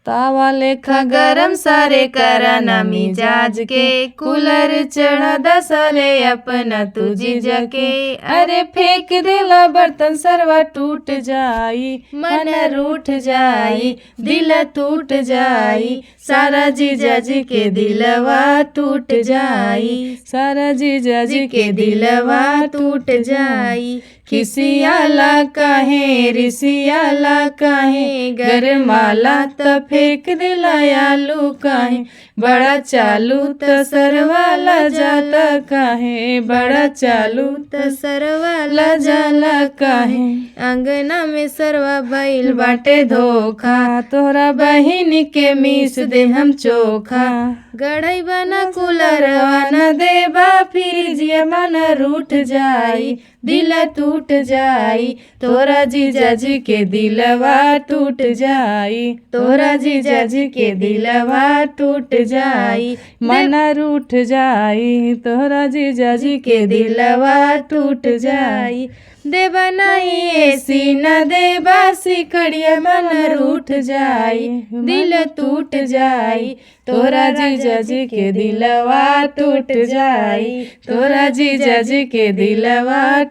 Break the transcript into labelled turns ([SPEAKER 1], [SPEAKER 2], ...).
[SPEAKER 1] तावा लेखा गरम सारे करा ना मिजाज के, कूलर चढ़ा दसले अपना तुझी जके। अरे फेंक देला बर्तन सरवा टूट जाई, मन रूठ जाई, दिल टूट जाई, सारा जीजा जी के दिलवा टूट जाई, सारा जीजा जी के दिलवा टूट जाई। खिसियाला काहे रिसियाला काहे, गरमाला त फेंक दिला आलू काहे, बड़ा चालू त सरवाला जाला काहे, बड़ा चालू त सरवाला जाला काहे। अंगना में सरवा बैल बाटे धोखा, तोहरा बहिन के मीस दे हम चोखा। गड़ई बना कूलरवा न देबा फ्रिजिया, मन रूठ जाई, दिल टूट जाई, तोरा जीजा जी के दिलवा टूट जाई, तोरा जीजा जी के दिलवा टूट जाई, मन रूठ जाई, तोरा जीजा जी के दिलवा टूट जाई। देबा नहीं एसी न देबा सिकड़िया, मन रूठ जाई, दिल टूट जाई, तोरा जीजा जी के दिलवा टूट जाई, तोरा जीजा जी के दिलवा